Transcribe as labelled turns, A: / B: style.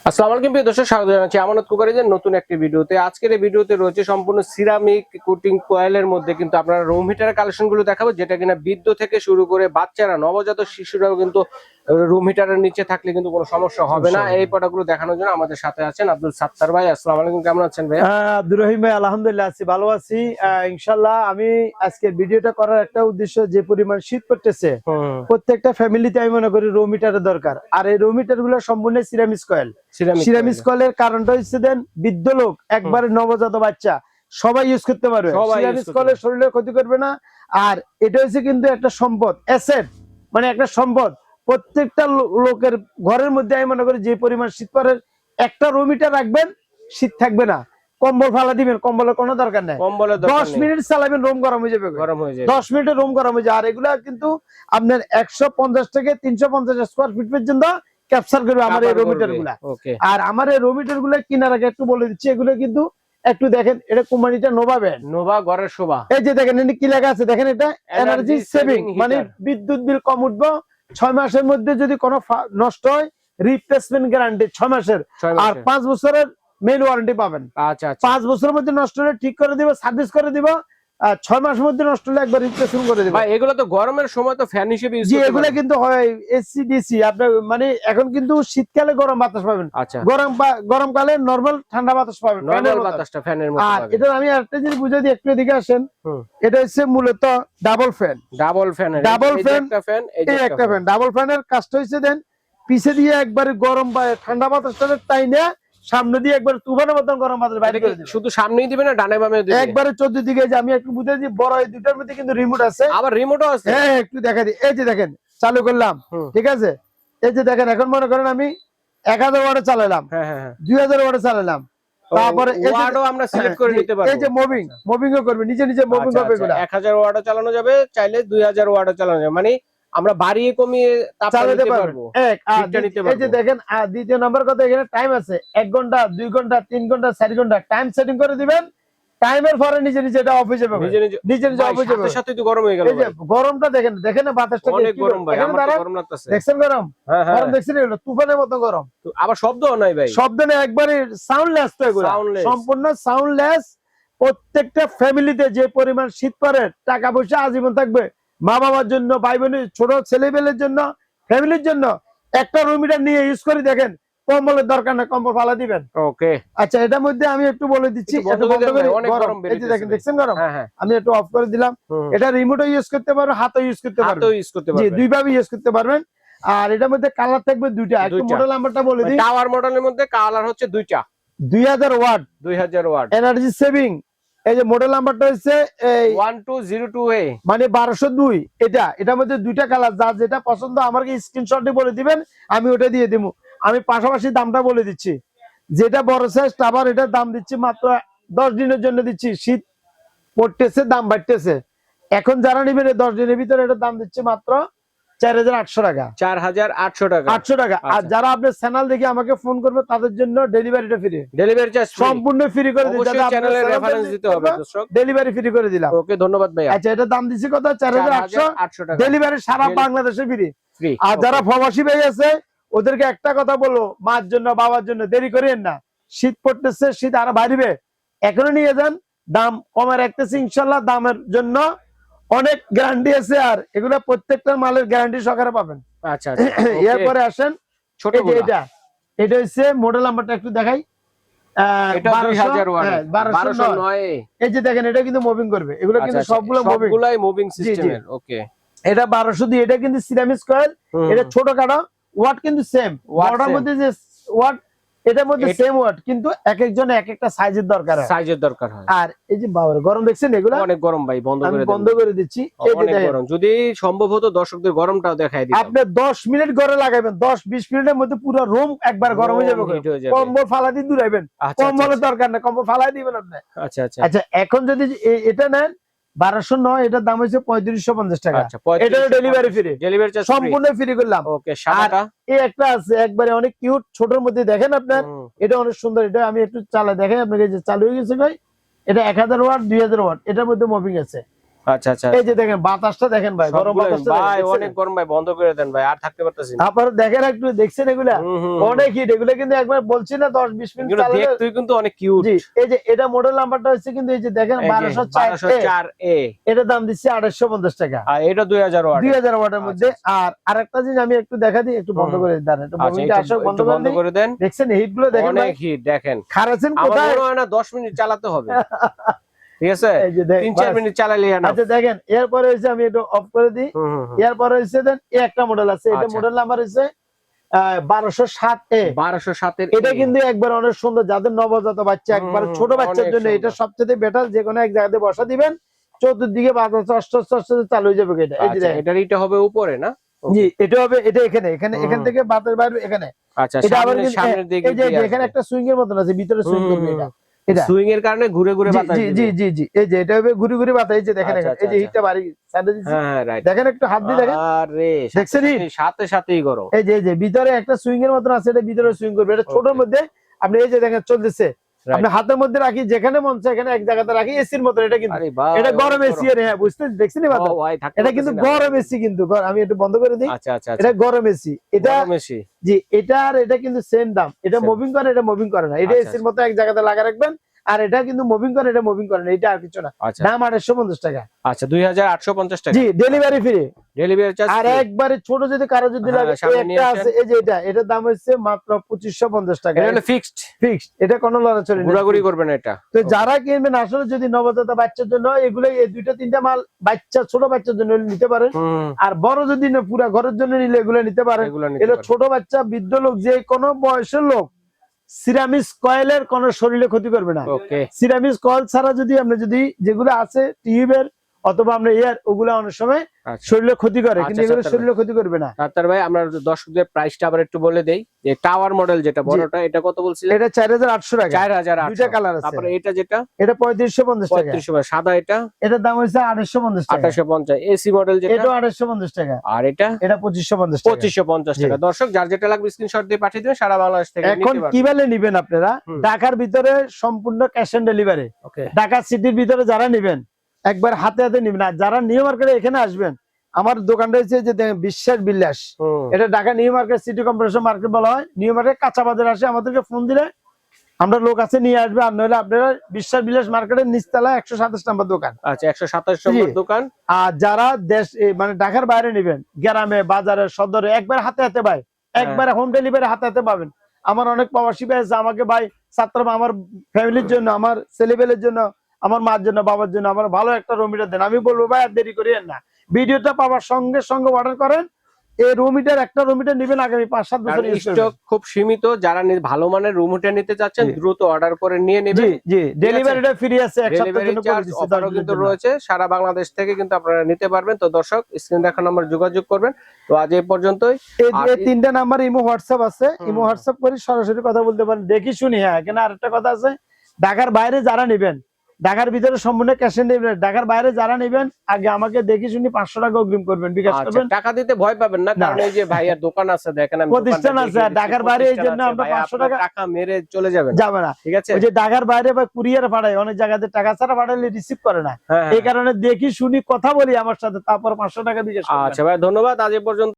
A: আসসালামু আলাইকুম প্রিয় দর্শক, স্বাগত জানাচ্ছি আমানত কুকারিজের নতুন একটি ভিডিওতে। আজকের এই ভিডিওতে রয়েছে সম্পূর্ণ সিরামিক কোটিং কয়েলের মধ্যে কিন্তু আপনারা রুম হিটারের কালেকশন গুলো দেখাবো, যেটা কিনা বৃদ্ধ থেকে শুরু করে বাচ্চারা, নবজাত শিশুরাও কিন্তু রুম হিটারের নিচে থাকলে কিন্তু কোনো সমস্যা হবে না। এই প্রোডাক্টগুলো দেখানোর জন্য আমাদের সাথে আছেন আব্দুল সাত্তার ভাই। আসসালামু আলাইকুম, কেমন আছেন ভাই?
B: আব্দুর রহিম ভাই, আলহামদুলিল্লাহ আছি, ভালো আছি। ইনশাআল্লাহ আমি আজকে ভিডিওটা করার একটা উদ্দেশ্য, যে পরিমাণ শীত পড়তেছে প্রত্যেকটা ফ্যামিলিতে আমি মনে করি রুম হিটারের দরকার। আর এই রুম হিটার গুলো সম্পূর্ণ সিরামিক কয়েল। সিরামিক কয়েলের কারণটা হচ্ছে দেন বৃদ্ধ লোক, একবারে নবজাত বাচ্চা সবাই ইউজ করতে পারবে। সিরামিক কয়েলের শরীরের ক্ষতি করবে না। আর এটা হচ্ছে কিন্তু একটা সম্পদ, অ্যাসেট, মানে একটা সম্পদ। প্রত্যেকটা লোকের ঘরের মধ্যে আমি মনে করি যে পরিমাণ শীত পড়ে, একটা রুম হিটার রাখবেন, শীত থাকবে না। কম্বল ফালা দিবেন, কম্বলের কোনো দরকার নেই। 10 মিনিট চালাবেন, রুম গরম হয়ে যাবে। 10 মিনিটে রুম গরম হয়ে যায়। আর এগুলা কিন্তু আপনার 150 থেকে 350 স্কোয়ার ফিট পর্যন্ত ক্যাপচার করবে আমার এই রুম হিটার গুলা। আর আমার এই রুম হিটার গুলা কেনার আগে একটু বলে দিচ্ছি, এগুলো কিন্তু একটু দেখেন, এটা কোম্পানিটা নোভা ব্র্যান্ড,
A: নোভা ঘরের শোভা।
B: এই যে দেখেন কি লেখা আছে, দেখেন এটা এনার্জি সেভিং, মানে বিদ্যুৎ বিল কম উঠবো। 6 মাসের মধ্যে যদি কোনো নষ্ট হয়, রিপ্লেসমেন্ট গ্যারান্টি 6 মাসের। আর 5 বছরের মেইন ওয়ারেন্টি পাবেন। 5 বছরের মধ্যে নষ্ট হলে ঠিক করে দিব, সার্ভিস করে দিব। 6 মাসের মধ্যে নষ্ট হলে একবার রিপ্লেসমেন্ট করে দিব।
A: এগুলো তো গরমের সময় তো ফ্যান হিসেবে ইউজ
B: করতে পারেন। এগুলো কিন্তু হয় এসি ডিসি। আপনি মানে এখন কিন্তু শীতকালে গরম বাতাস পাবেন, গরমকালে নরমাল ঠান্ডা বাতাস পাবেন,
A: নরমাল বাতাসটা ফ্যানের মতো
B: আর
A: পাবেন।
B: এটা আমি আরেকটা জিনিস বুঝাই দিই, একটু এদিকে আসেন। এটা হচ্ছে মূলত ডাবল ফ্যান।
A: ডাবল ফ্যান,
B: এই একটা ফ্যান। ডাবল ফ্যানের কাজটা হচ্ছে দেন পিছে দিয়ে একবারে গরম বা ঠান্ডা বাতাসটা টাইনে সামনে দিয়ে একবার তুফানের মতন গরম বাতাস বাইরে করে দিবেন।
A: শুধু সামনেই দিবেন না ডানে বামে দিবেন?
B: একবারে 14 দিকে। যে আমি একটু বুঝাই দিই, বড় এই দুটার মধ্যে কিন্তু রিমোট আছে।
A: আবার রিমোটও আছে?
B: হ্যাঁ, একটু দেখা দিই। এই যে দেখেন, চালু করলাম, ঠিক আছে। এই যে দেখেন, এখন মনে করেন আমি 1000 ওয়াটে চালালাম, 2000 ওয়াটে চালালাম। তারপরে
A: ওয়াটও আমরা সিলেক্ট করে নিতে পারবো।
B: এই যে মুভিংও করবে, নিজে নিজে মুভিং হবে। এগুলো
A: 1000 ওয়াটও চালানো যাবে, চাইলে 2000 ওয়াটও চালানো যাবে, মানে আমরা বাড়িয়ে কমিয়ে চালাতে পারবো।
B: এই যে দেখেন, দ্বিতীয় নাম্বার কথা, এখানে টাইম আছে। 1 ঘন্টা, 2 ঘন্টা, 3 ঘন্টা, 4 ঘন্টা টাইম সেটিং করে দিবেন। টাইমের পরে নিজে নিজে এটা অফ হয়ে যাবে, নিজে নিজে অফ হয়ে যাবে।
A: সাথে সাথে তো গরম হয়ে গেল।
B: এই যে গরমটা দেখেন, দেখেন না বাতাসটা
A: অনেক গরম ভাই, আমার তো গরম লাগতেছে।
B: দেখছেন গরম? গরম দেখছেন? এগুলো তুফানের মতো গরম।
A: আবার শব্দও নাই ভাই,
B: শব্দ নেই, একবারে সাউন্ডলেস। তো এগুলো সম্পূর্ণ সাউন্ডলেস। প্রত্যেকটা ফ্যামিলিতে যে পরিমাণ শীত পড়ে, টাকা পয়সা আজীবন থাকবে। মা বাবার জন্য, ভাই বোনের, ছোট ছেলেবেলের জন্য, ফ্যামিলির জন্য একটা রুম হিটার নিয়ে ইউজ করে দেখেন। কম্বলের দরকার না, কম্বল ফালা দিবেন।
A: ওকে,
B: আচ্ছা, এটার মধ্যে আমি একটু বলে দিচ্ছি, দেখেন গরম। আমি একটু অফ করে দিলাম। এটা রিমোটও ইউজ করতে পারবেন, হাতও ইউজ করতে পারবেন, জি, দুইভাবে ইউজ করতে পারবেন। আর এটার মধ্যে কালার থাকবে দুইটা। একটু মডেল নাম্বারটা বলে দিই।
A: টাওয়ার মডেলের মধ্যে কালার হচ্ছে দুইটা।
B: 2000 ওয়াট,
A: 2000 ওয়াট
B: এনার্জি সেভিং। এই যে মডেল নাম্বারটা হচ্ছে
A: 1202A,
B: মানে 1202। এটার মধ্যে দুইটা কালার, যার যেটা পছন্দ আমাকে স্ক্রিনশটে বলে দিবেন, আমি ওটা দিয়ে দেবো। আমি পাশাপাশি দামটা বলে দিচ্ছি। যেটা বড় সাইজ টাওয়ার, এটার দাম দিচ্ছি মাত্র 10 দিনের জন্য দিচ্ছি। শীত পড়তেছে, দাম বাড়তেছে। এখন যারা নেবেন 10 দিনের ভিতরে, এটার দাম দিচ্ছে মাত্র 4800 টাকা।
A: 4800 টাকা,
B: 800 টাকা। আর যারা আপনার চ্যানেল দেখে আমাকে ফোন করবে, তাদের জন্য ডেলিভারিটা ফ্রি।
A: ডেলিভারি চার্জ
B: সম্পূর্ণ ফ্রি করে দিই।
A: চ্যানেলের রেফারেন্স দিতে হবে দর্শক,
B: ডেলিভারি ফ্রি করে দিলাম।
A: ওকে, ধন্যবাদ ভাই।
B: আচ্ছা, এটা দাম দিছি কত? 4800 টাকা। ডেলিভারি সারা বাংলাদেশে ফ্রি। আর যারা প্রবাসী ভাই আছে, ওদেরকে একটা কথা বলবো, মার জন্য, বাবার জন্য দেরি করেন না। শীত পড়তেছে, শীত আরো বাড়বে, এখনো নিয়ে যান। দাম কমে রাখতেছি ইনশাল্লাহ। দামের জন্য অনেক গ্যারান্টি আছে, আর এগুলো প্রত্যেকটা মালের গ্যারান্টি সহকারে পাবেন।
A: আচ্ছা,
B: এরপরে আসেন, এটা হচ্ছে মডেল নাম্বারটা একটু দেখাই।
A: 1209।
B: এই যে দেখেন, এটা কিন্তু মুভিং করবে। এগুলো কিন্তু সবগুলাই মুভিং
A: সিস্টেমের। ওকে,
B: এটা 1202। এটা কিন্তু সিরামিক কয়েল। এটা ছোটখাটো, ওয়াট কিন্তু সেম। ওয়াটের মধ্যে যে ওয়াট, এটার মধ্যে সেম ওয়াট, কিন্তু এক একজনের এক একটা সাইজের দরকার হয়। আর এই যে বাবার গরম দেখছেন, এগুলো
A: অনেক গরম ভাই,
B: বন্ধ করে দিচ্ছি। এই যে দেখেন,
A: যদি সম্ভব হতো দর্শকদের গরমটাও দেখাই দিতাম।
B: আপনি 10 মিনিট ঘরে লাগাবেন, 10-20 মিনিটের মধ্যে পুরো রুম একবার গরম হয়ে যাবে। কম্বল ফালা দিয়ে দূরাইবেন, কম্বলের দরকার না, কম্বল ফালাই দিবেন আপনি। আচ্ছা, এখন যদি এটা নেন 1209, এটার দাম হচ্ছে 3550 টাকা। এটা ডেলিভারি ফ্রি, ডেলিভারি চার্জ সম্পূর্ণ ফ্রি করলাম।
A: ওকে, সাদাটা
B: এই একটা আছে একবারে অনেক কিউট, ছোটর মধ্যে দেখেন আপনার, এটা অনেক সুন্দর। এটা আমি একটু চালা দেখাই আপনাকে, যে চালু হয়ে গেছে ভাই। এটা 1000 ওয়াট, 2000 ওয়াট, এটার মধ্যে মুভিং আছে।
A: আচ্ছা আচ্ছা
B: এই যে দেখেন বাতাসটা দেখেন ভাই, গরম
A: সবগুলো
B: বাতাসটা
A: ভাই
B: দেখেন।
A: অনেক গরম ভাই, বন্ধ করে দেন ভাই, আর থাকতে পারতেছি না।
B: আপনারা দেখেন একটু, দেখছেন এগুলা অনেক হিট, এগুলো কিন্তু একবার বলছি না 10-20 মিনিট
A: এগুলো
B: চালালে।
A: দেখতে কিন্তু অনেক কিউট।
B: জি, এই যে এটা মডেল নাম্বারটা হচ্ছে কিন্তু এই যে দেখেন 1204A,
A: 1204A,
B: এটা দাম দিচ্ছি 2850 টাকা,
A: আর এটা 2000 ওয়াট।
B: 2000 ওয়াটের মধ্যে। আর আরেকটা জিনিস আমি একটু দেখা দিই, একটু বন্ধ করে দেন, একটু
A: আচ্ছা
B: মুভিংটা আসলে বন্ধ
A: একটু
B: করে
A: বন্ধ
B: দিই।
A: করে দেন।
B: দেখছেন হিট গুলো দেখেন ভাই,
A: অনেক হিট দেখেন,
B: খারাছেন
A: আমার
B: কোথায়।
A: মনে হয় না 10 মিনিট চালাতে হবে, ঠিক আছে
B: এই যে দেখ
A: 3-4
B: বাস।
A: মিনিট চালালে না।
B: আচ্ছা দেখেন, এরপরে হচ্ছে আমি একটু অফ করে দিই। এরপরে হচ্ছে দেন এই একটা মডেল আছে, এটা
A: আচ্ছা।
B: মডেল নাম্বার হচ্ছে 1207A।
A: 1207 এর
B: এটা কিন্তু একবার অনেক সুন্দর, যাদের নবজাত বাচ্চা, একবার ছোট বাচ্চার
A: অনেক
B: জন্য এটা
A: সুন্দর।
B: সবচেয়ে বেটার। যে কোনো এক জায়গাতে বসা দিবেন, চতুর্দিকে বাতাস অস্ত চালু হয়ে যাবে এটা। এই যে
A: আচ্ছা,
B: দেখেন,
A: এটার এটা হবে উপরে না?
B: জি এটা হবে, এটা এখানে এখানে এখান থেকে বাতাস বাইরে এখানে।
A: আচ্ছা,
B: এটা আবার
A: সামনে
B: কিন্তু
A: সামনের দিকে
B: এই যে এখানে একটা সুইং এর মতন আছে, ভিতরে সুইং করবে এটা। এটা
A: সুইং এর কারণে ঘুরে ঘুরে
B: জি
A: বাতাস
B: জি
A: দিবে।
B: জি জি জি, এই যে এটা হবে ঘুরে ঘুরে বাতাস। এই যে দেখেন
A: আচ্ছা,
B: এখানে, এই যে
A: আচ্ছা,
B: হিটটা বাড়ি সাইডে দিচ্ছি,
A: হ্যাঁ হ্যাঁ রাইট।
B: দেখেন একটু হাত দিয়ে দেখেন,
A: আরে
B: দেখছেন হিট?
A: সাথে সাথেই গরম।
B: এই যে ভিতরে একটা সুইং এর মতন আছে, এটা ভিতরে সুইং করবে, এটা ছোটর মধ্যে। আপনি এই যে দেখেন চলতেছে, আপনি হাতের মধ্যে রাখি, যেখানে মন চায় এখানে এক জায়গাতে রাখি, এসির মতন এটা কিন্তু।
A: আরে ভাই
B: এটা গরম এসি, হ্যাঁ বুঝতে দেখছেন এবার?
A: ও ভাই থাকতে
B: এটা কিন্তু
A: পারতেছি না।
B: গরম এসি কিন্তু, আমি একটু বন্ধ করে দিই।
A: আচ্ছা আচ্ছা
B: এটা গরম এসি, এটা
A: গরম এসি।
B: জি, এটা আর এটা কিন্তু সেম দাম। এটা
A: Same।
B: মুভিং করে, এটা মুভিং করে না। এটা
A: আচ্ছা,
B: এসির মতো এক জায়গাতে লাগা রাখবেন, আর এটা কিন্তু মুভিং করে, এটা মুভিং করে না। এটা আর কিছু না,
A: আচ্ছা
B: দাম 2850 টাকা।
A: আচ্ছা 2850 টাকা।
B: জি, ডেলিভারি ফ্রি।
A: Delivery charge.
B: আর একবারে ছোট যদি কারো যদি
A: হ্যাঁ,
B: লাগে,
A: সামনে
B: এই
A: নিয়ে
B: একটা
A: আসেন।
B: আছে, এই যে এটার দাম হচ্ছে মাত্র 2550 টাকা।
A: এটা হলো ফিক্সড,
B: ফিক্সড, এটা কোনো লড়াচড়ি নেই।
A: ঘোরাঘুরি করবেন এটা।
B: তো যারা কিনবেন আসলে যদি নবজাত বাচ্চার জন্য, এগুলো এই 2-3টা মাল বাচ্চা, ছোট বাচ্চার জন্য নিতে পারেন। আর বড় যদি না পুরো ঘরের জন্য নিলে এগুলো নিতে পারেন।
A: এগুলো নিতে
B: এটা
A: পারেন।
B: ছোট বাচ্চা, বৃদ্ধ লোক, যে কোনো বয়সের লোক, সিরামিক্স কয়েলের কোনো শরীরে ক্ষতি করবে না।
A: ওকে।
B: সিরামিক্স কয়েল ছাড়া যদি আপনি যদি যেগুলো আছে টিউবের অথবা আমরা এয়ার, ওগুলো অনেক সময়
A: আচ্ছা।
B: শরীরে ক্ষতি করে, কিন্তু
A: আচ্ছা,
B: এগুলো
A: আচ্ছা,
B: শরীরে ক্ষতি করবে না।
A: ডাক্তার ভাই আমরা দর্শকদের প্রাইসটা আবার একটু বলে দেই, যে টাওয়ার মডেল যেটা বড়টা, এটা কত বলছিলেন?
B: এটা 4800 টাকা।
A: 4800।
B: দুইটা কালার আছে।
A: তারপরে এটা যেটা
B: এটা 3550 টাকা।
A: 3500, সাদা এটা
B: এটার দাম হচ্ছে 2850 টাকা।
A: 2850। এসি মডেল যেটা,
B: এটা 2850 টাকা।
A: আর এটা
B: এটা 2550 টাকা।
A: 2550 টাকা। দর্শক যার যেটা লাগবে স্ক্রিনশট দিয়ে পাঠিয়ে দিবেন, সারা বাংলাদেশ থেকে
B: এখন
A: নিতে পারবেন।
B: কিভাবে নিবেন আপনারা? ঢাকার ভিতরে সম্পূর্ণ ক্যাশ অন ডেলিভারি।
A: ওকে।
B: ঢাকা সিটির ভিতরে যারা নিবেন একবার হাতে হাতে নিবেন। আর যারা নিউ মার্কেটে এখানে আসবেন, আমার দোকানটা হচ্ছে যে দেখেন বিশ্বাস বিলাস, এটা Dhaka new market city corporation market বলা হয়। নিউ মার্কেট কাঁচা বাজারে আসে, আমাদেরকে ফোন দিলে আমরা লোক আছে নিয়ে আসবে। আর নইলে আপনারা বিশ্বাস বিলাস মার্কেটের নিচতলা 127 নম্বর দোকান।
A: আচ্ছা 127 নম্বর দোকান।
B: আর যারা দেশ মানে ঢাকার বাইরে নিবেন, গ্রামে বাজারে সদরে, একবার হাতে হাতে ভাই, একবার হোম ডেলিভারি হাতে হাতে পাবেন। আমার অনেক প্রবাসী ভাই আছে, আমাকে ভাই ছাত্র, আমার ফ্যামিলির জন্য, আমার ছেলেবেলের জন্য, আমার মার জন্য, বাবার জন্য আমার ভালো একটা রুম হিটার দেন। আমি বলবো ভাই আর দেরি করিয়েন না, ভিডিওটা পাওয়ার সঙ্গে সঙ্গে অর্ডার করেন। এই রুম হিটার, একটা রুম হিটার নিবেন আগামী 5-7 বছর ইউজ করবেন।
A: স্টক খুব সীমিত, যারা ভালো মানের রুম হিটার নিতে চাচ্ছেন দ্রুত অর্ডার করে নিয়ে নেবেন।
B: জি জি, ডেলিভারিটা ফ্রি আছে, এক সপ্তাহের
A: ডেলিভারি
B: জন্য করে
A: চার্জ
B: দিচ্ছি, 10
A: অফারও
B: দিনের
A: কিন্তু
B: জন্য।
A: রয়েছে, সারা বাংলাদেশ থেকে কিন্তু আপনারা নিতে পারবেন। তো দর্শক স্ক্রিন দেখা নম্বর যোগাযোগ করবেন। তো আজ এই পর্যন্তই।
B: এই 3টা নাম্বার ইমো হোয়াটসঅ্যাপ আছে, ইমো হোয়াটসঅ্যাপ করে সরাসরি কথা বলতে পারেন, দেখি শুনি। হ্যাঁ, এখানে আরেকটা কথা আছে, ঢাকার বাইরে যারা নেবেন, ঢাকার ভিতরে সম্পূর্ণ ক্যাশ অন ডেলিভারি। ঢাকার বাইরে যারা নেবেন আগে আমাকে দেখি শুনি 500 টাকা অগ্রিম করবেন, বিকাশ করবেন।
A: টাকা দিতে ভয় পাবেন না, কারণ এই যে ভাইয়ার দোকান আছে, দেখেন আমি
B: প্রতিষ্ঠান আছে। আর ঢাকার বাইরে এই জন্য আমরা 500
A: টাকা মেরে চলে যাবেন,
B: যাবে না।
A: ঠিক আছে?
B: ওই যে ঢাকার বাইরে বা কুরিয়ার পাঠায়, অনেক জায়গাতে টাকা ছাড়া পাঠালে রিসিভ করে না।
A: হ্যাঁ,
B: এই কারণে দেখি শুনি কথা বলি আমার সাথে, তারপর 500 টাকা বিকাশ করবেন।
A: আচ্ছা ভাই ধন্যবাদ, আজ এ পর্যন্ত।